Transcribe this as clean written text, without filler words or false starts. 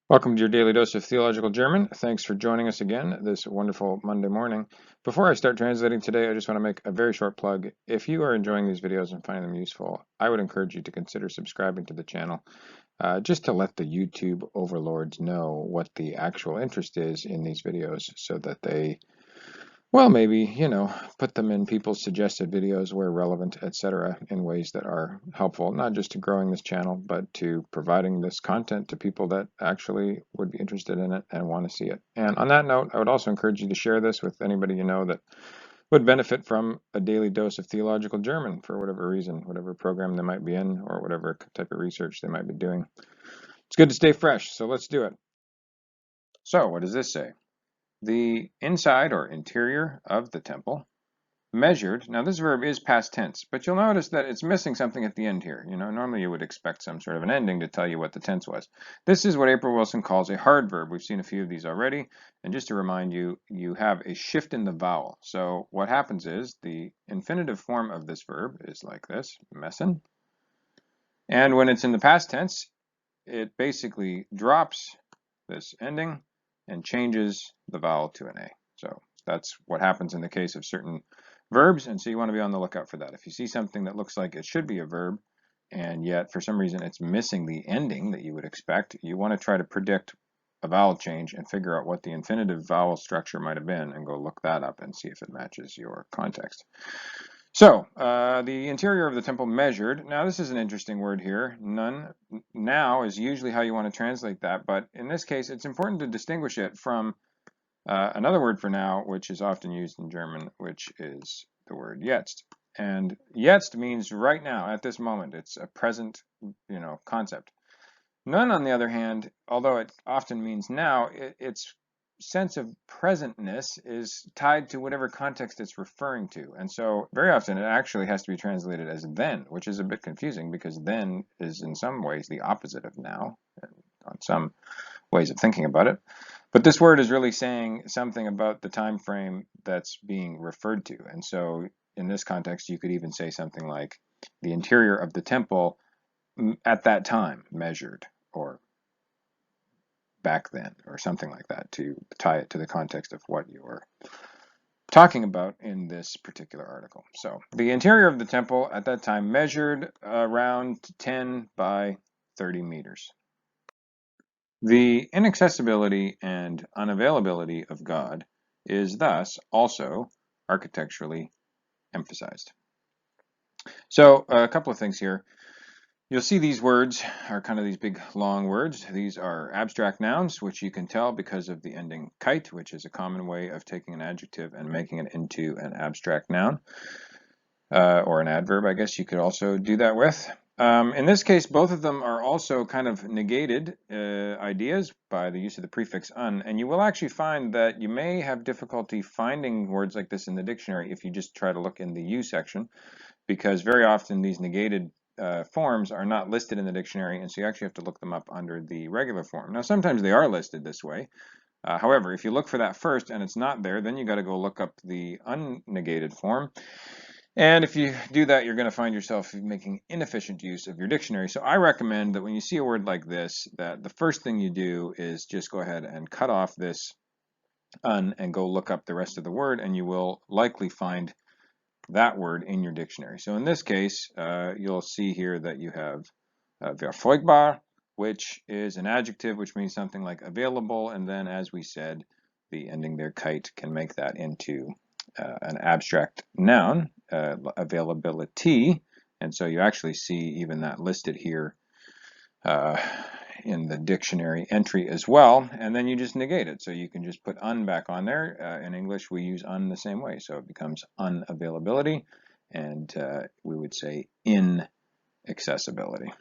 Welcome to your daily dose of theological German. Thanks for joining us again this wonderful Monday morning. Before I start translating today, I just want to make a very short plug. If you are enjoying these videos and finding them useful, I would encourage you to consider subscribing to the channel, just to let the YouTube overlords know what the actual interest is in these videos so that they, well, maybe, put them in people's suggested videos where relevant, etc., in ways that are helpful, not just to growing this channel, but to providing this content to people that actually would be interested in it and want to see it. And on that note, I would also encourage you to share this with anybody you know that would benefit from a daily dose of theological German for whatever reason, whatever program they might be in, or whatever type of research they might be doing. It's good to stay fresh, so let's do it. So, what does this say? The inside or interior of the temple measured. Now this verb is past tense, but you'll notice that it's missing something at the end here. Normally you would expect some sort of an ending to tell you what the tense was. This is what April Wilson calls a hard verb. We've seen a few of these already. And just to remind you, you have a shift in the vowel. So what happens is the infinitive form of this verb is like this, messen. And when it's in the past tense, it basically drops this ending and changes the vowel to an A. So that's what happens in the case of certain verbs, and so you want to be on the lookout for that. If you see something that looks like it should be a verb, and yet for some reason it's missing the ending that you would expect, you want to try to predict a vowel change and figure out what the infinitive vowel structure might have been and go look that up and see if it matches your context. So, the interior of the temple measured. Now, this is an interesting word here. None. Now is usually how you want to translate that, but in this case, it's important to distinguish it from another word for now, which is often used in German, which is the word jetzt. And jetzt means right now, at this moment. It's a present, concept. None, on the other hand, although it often means now, its sense of presentness is tied to whatever context it's referring to. And so very often it actually has to be translated as then, which is a bit confusing because then is in some ways the opposite of now, on some ways of thinking about it. But this word is really saying something about the time frame that's being referred to. And so in this context, you could even say something like the interior of the temple at that time measured, or back then, or something like that, to tie it to the context of what you're talking about in this particular article. So the interior of the temple at that time measured around 10 by 30 meters. The inaccessibility and unavailability of God is thus also architecturally emphasized. So a couple of things here. You'll see these words are kind of these big long words. These are abstract nouns, which you can tell because of the ending kite, which is a common way of taking an adjective and making it into an abstract noun, or an adverb, I guess you could also do that with. In this case, both of them are also kind of negated ideas by the use of the prefix un, and you will actually find that you may have difficulty finding words like this in the dictionary if you just try to look in the U section, because very often these negated forms are not listed in the dictionary, and so you actually have to look them up under the regular form. Now, sometimes they are listed this way. However, if you look for that first and it's not there, then you got to go look up the unnegated form. And if you do that, you're going to find yourself making inefficient use of your dictionary. So I recommend that when you see a word like this, that the first thing you do is just go ahead and cut off this un and go look up the rest of the word, and you will likely find that word in your dictionary. So in this case, you'll see here that you have verfügbar, which is an adjective, which means something like available, and then, as we said, the ending there, kite, can make that into an abstract noun, availability, and so you actually see even that listed here in the dictionary entry as well, and then you just negate it. So you can just put un back on there. In English, we use un the same way, so it becomes unavailability, and we would say inaccessibility.